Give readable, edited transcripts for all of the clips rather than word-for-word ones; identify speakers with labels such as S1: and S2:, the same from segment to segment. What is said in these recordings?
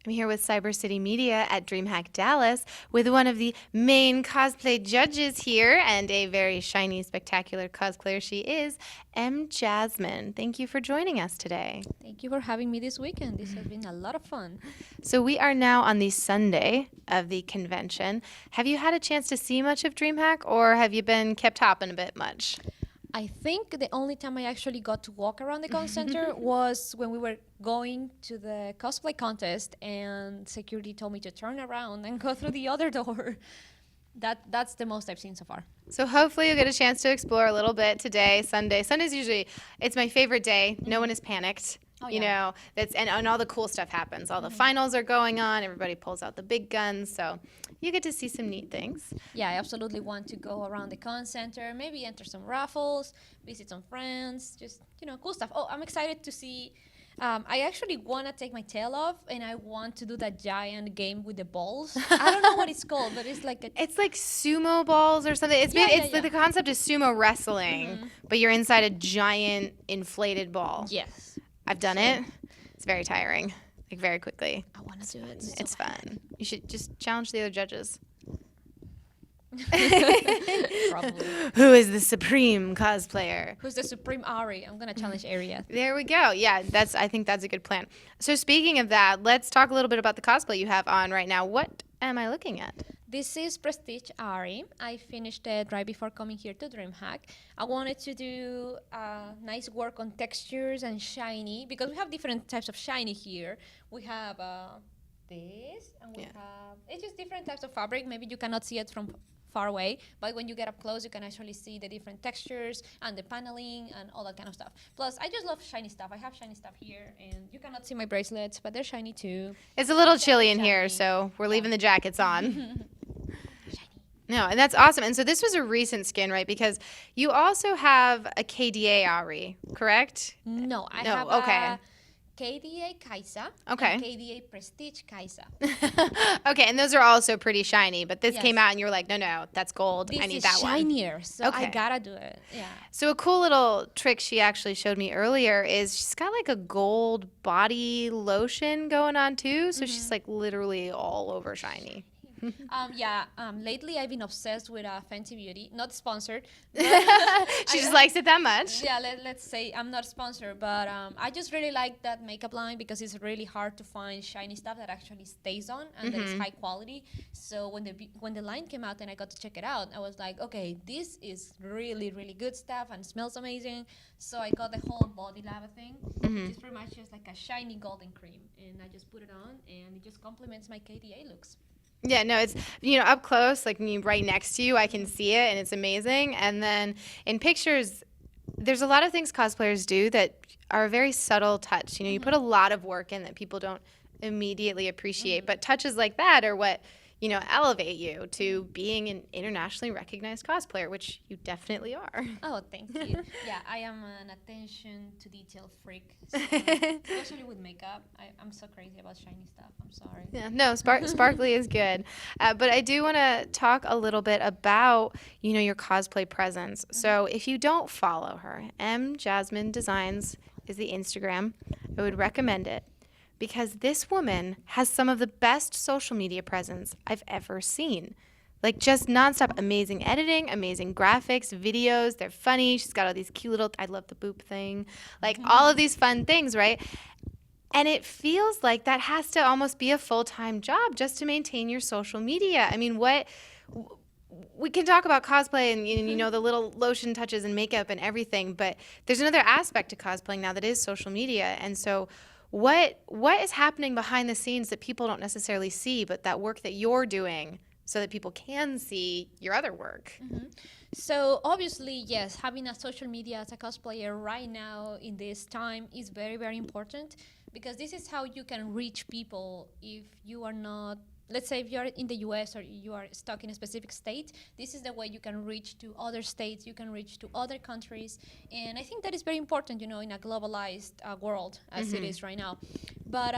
S1: I'm here with Cyber City Media at DreamHack Dallas with one of the main cosplay judges here and a very shiny, spectacular cosplayer she is, MJasmine. Thank you for joining us today.
S2: Thank you for having me this weekend. This has been a lot of fun.
S1: So we are now on the Sunday of the convention. Have you had a chance to see much of DreamHack, or have you been kept hopping a bit much?
S2: I think the only time I actually got to walk around the con center was when we were going to the cosplay contest and security told me to turn around and go through the other door. That's the most I've seen so far.
S1: So hopefully you'll get a chance to explore a little bit today, Sunday. Sunday's usually, it's my favorite day. No one is panicked.
S2: Oh,
S1: You
S2: yeah.
S1: know, and all the cool stuff happens. All the finals are going on. Everybody pulls out the big guns. So you get to see some neat things.
S2: Yeah, I absolutely want to go around the con center, maybe enter some raffles, visit some friends, just, cool stuff. Oh, I'm excited to see. I actually want to take my tail off, and I want to do that giant game with the balls. I don't know what it's called, but it's like a...
S1: It's like sumo balls or something. It's
S2: Yeah,
S1: made,
S2: yeah,
S1: it's
S2: yeah.
S1: the concept is sumo wrestling, but you're inside a giant inflated ball.
S2: Yes.
S1: I've done it. It's very tiring, like very quickly.
S2: I want to do it.
S1: It's fun. You should just challenge the other judges.
S2: Probably.
S1: Who is the supreme cosplayer?
S2: Who's the supreme Ari? I'm gonna challenge Aria.
S1: There we go. Yeah, I think that's a good plan. So speaking of that, let's talk a little bit about the cosplay you have on right now. What am I looking at?
S2: This is Prestige Ari. I finished it right before coming here to DreamHack. I wanted to do nice work on textures and shiny because we have different types of shiny here. We have this, and we have it's just different types of fabric. Maybe you cannot see it from far away, but when you get up close, you can actually see the different textures and the paneling and all that kind of stuff. Plus, I just love shiny stuff. I have shiny stuff here, and you cannot see my bracelets, but they're shiny too.
S1: It's a little chilly in here,
S2: Shiny.
S1: so we're leaving the jackets on. No, and that's awesome. And so this was a recent skin, right? Because you also have a KDA Ari, correct?
S2: No, I
S1: No,
S2: have
S1: okay.
S2: a KDA Kaisa
S1: Okay.
S2: and KDA Prestige Kaisa.
S1: Okay, and those are also pretty shiny, but this
S2: Yes.
S1: came out and you were like, no, that's gold.
S2: This
S1: I need
S2: is
S1: that one.
S2: shinier, so
S1: Okay.
S2: I gotta do it. Yeah.
S1: So a cool little trick she actually showed me earlier is she's got like a gold body lotion going on too. So she's like literally all over shiny.
S2: Lately I've been obsessed with Fenty Beauty. Not sponsored.
S1: She just likes it that much.
S2: Yeah, let's say I'm not sponsored, but I just really like that makeup line because it's really hard to find shiny stuff that actually stays on and that is high quality. So when the line came out and I got to check it out, I was like, okay, this is really, really good stuff and smells amazing. So I got the whole body lava thing, which is pretty much just like a shiny golden cream. And I just put it on and it just complements my KDA looks.
S1: Yeah, no, it's, up close, like right next to you, I can see it and it's amazing. And then in pictures, there's a lot of things cosplayers do that are a very subtle touch. You put a lot of work in that people don't immediately appreciate, but touches like that are what, elevate you to being an internationally recognized cosplayer, which you definitely are.
S2: Oh, thank you. Yeah, I am an attention to detail freak, so, especially with makeup. I'm so crazy about shiny stuff. I'm sorry.
S1: Yeah, no, sparkly is good. But I do want to talk a little bit about, your cosplay presence. So if you don't follow her, MJasmine Designs is the Instagram. I would recommend it because this woman has some of the best social media presence I've ever seen. Like just nonstop amazing editing, amazing graphics, videos. They're funny. She's got all these cute little, I love the boop thing, like all of these fun things, right? And it feels like that has to almost be a full-time job just to maintain your social media. I mean, we can talk about cosplay and the little lotion touches and makeup and everything, but there's another aspect to cosplaying now that is social media. And so what is happening behind the scenes that people don't necessarily see, but that work that you're doing so that people can see your other work?
S2: So obviously, yes, having a social media as a cosplayer right now in this time is very, very important because this is how you can reach people if you are not, let's say if you're in the US or you are stuck in a specific state, this is the way you can reach to other states, you can reach to other countries. And I think that is very important, in a globalized world as it is right now. But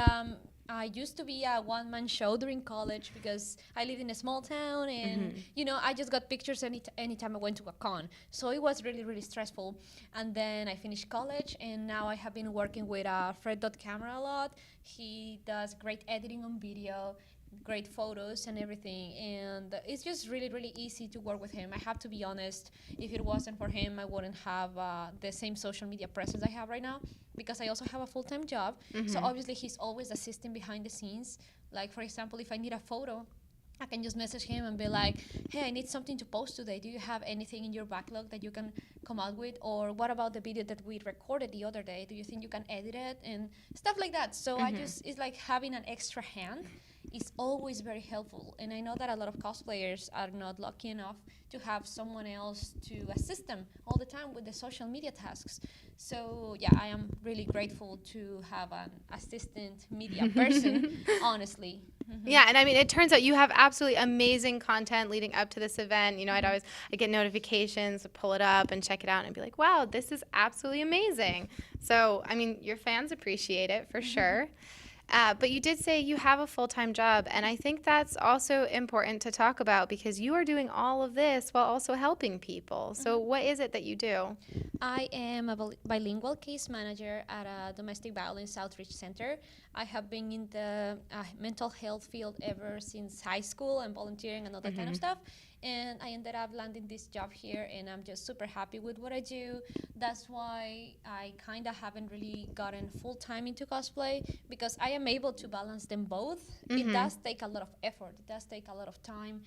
S2: I used to be a one-man show during college because I lived in a small town, and I just got pictures anytime I went to a con. So it was really, really stressful. And then I finished college, and now I have been working with Fred Camera a lot. He does great editing on video, great photos and everything, and it's just really, really easy to work with him. I have to be honest, if it wasn't for him, I wouldn't have the same social media presence I have right now, because I also have a full-time job. So obviously he's always assisting behind the scenes. Like, for example, if I need a photo, I can just message him and be like, hey, I need something to post today. Do you have anything in your backlog that you can come out with? Or what about the video that we recorded the other day? Do you think you can edit it? And stuff like that. So it's like having an extra hand is always very helpful. And I know that a lot of cosplayers are not lucky enough to have someone else to assist them all the time with the social media tasks. So yeah, I am really grateful to have an assistant media person, honestly.
S1: Yeah, and I mean, it turns out you have absolutely amazing content leading up to this event. You know, I get notifications, pull it up and check it out and be like, wow, this is absolutely amazing. So, I mean, your fans appreciate it for sure. But you did say you have a full-time job, and I think that's also important to talk about because you are doing all of this while also helping people. So what is it that you do?
S2: I am a bilingual case manager at a domestic violence outreach center. I have been in the mental health field ever since high school and volunteering and all that kind of stuff. And I ended up landing this job here, and I'm just super happy with what I do. That's why I kind of haven't really gotten full-time into cosplay, because I am able to balance them both. It does take a lot of effort. It does take a lot of time,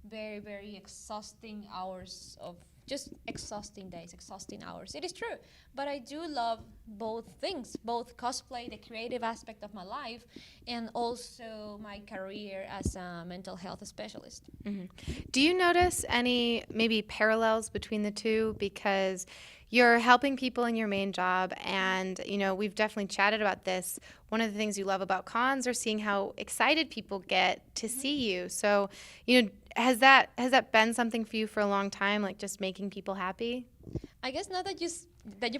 S2: very, very exhausting hours of just exhausting days, exhausting hours. It is true. But I do love both things, both cosplay, the creative aspect of my life, and also my career as a mental health specialist.
S1: Do you notice any maybe parallels between the two? Because you're helping people in your main job, and you know, we've definitely chatted about this. One of the things you love about cons are seeing how excited people get to see you. So, you know, has that been something for you for a long time, like just making people happy?
S2: I guess now that you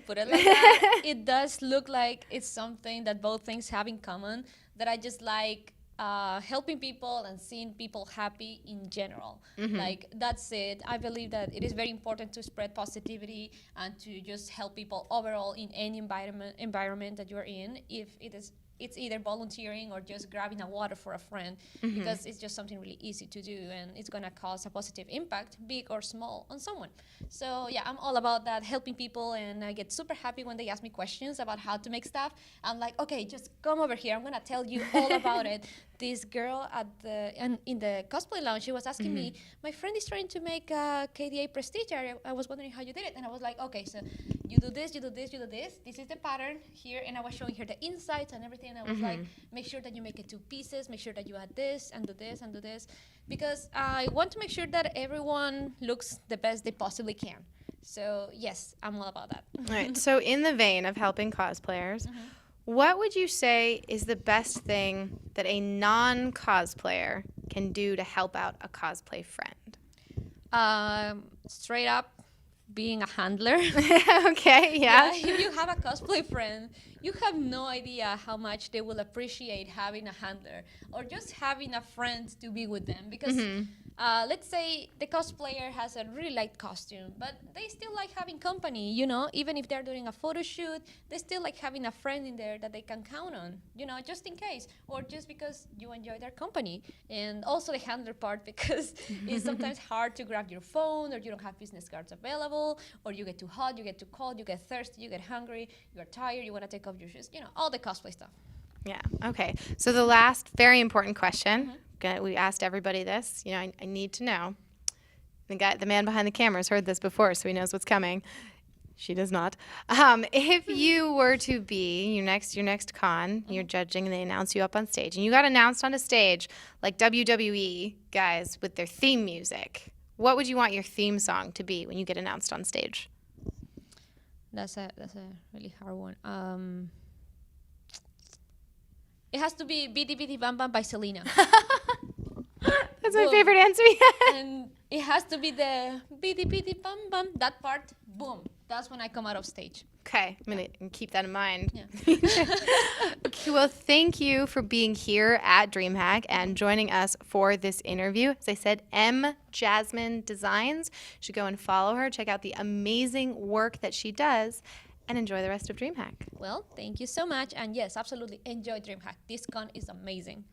S2: put it like that, it does look like it's something that both things have in common, that I just like helping people and seeing people happy in general. Like, that's it. I believe that it is very important to spread positivity and to just help people overall in any environment that you're in, if it's either volunteering or just grabbing a water for a friend, because it's just something really easy to do, and it's going to cause a positive impact, big or small, on someone. So yeah, I'm all about that, helping people, and I get super happy when they ask me questions about how to make stuff. I'm like, okay, just come over here. I'm going to tell you all about it. This girl in the cosplay lounge, she was asking me, my friend is trying to make a KDA Prestige. I was wondering how you did it. And I was like, okay, so you do this, you do this, you do this. This is the pattern here. And I was showing her the insides and everything. And I was like, make sure that you make it 2 pieces. Make sure that you add this and do this and do this. Because I want to make sure that everyone looks the best they possibly can. So yes, I'm all about that.
S1: All right. So in the vein of helping cosplayers, what would you say is the best thing that a non-cosplayer can do to help out a cosplay friend?
S2: Straight up, being a handler.
S1: Okay, yeah.
S2: If you have a cosplay friend, you have no idea how much they will appreciate having a handler or just having a friend to be with them. Because let's say the cosplayer has a really light costume, but they still like having company, you know, even if they're doing a photo shoot, they still like having a friend in there that they can count on, you know, just in case, or just because you enjoy their company. And also the handler part, because it's sometimes hard to grab your phone, or you don't have business cards available, or you get too hot, you get too cold, you get thirsty, you get hungry, you're tired, you want to take off your shoes, you know, all the cosplay stuff.
S1: Yeah, okay. So the last very important question, we asked everybody this, you know, I need to know. The man behind the camera has heard this before, so he knows what's coming. She does not. If you were to be your next con, you're judging and they announce you up on stage, and you got announced on a stage like WWE guys with their theme music, what would you want your theme song to be when you get announced on stage?
S2: That's a really hard one. It has to be Bitty Bitty Bam Bam by Selena.
S1: That's my favorite answer yet.
S2: And it has to be the Bitty Bitty Bam Bam. That part, boom. That's when I come out of stage.
S1: Okay, I'm going to keep that in mind.
S2: Yeah.
S1: Well, thank you for being here at DreamHack and joining us for this interview. As I said, MJasmine Designs. You should go and follow her, check out the amazing work that she does, and enjoy the rest of DreamHack.
S2: Well, thank you so much. And yes, absolutely enjoy DreamHack. This con is amazing.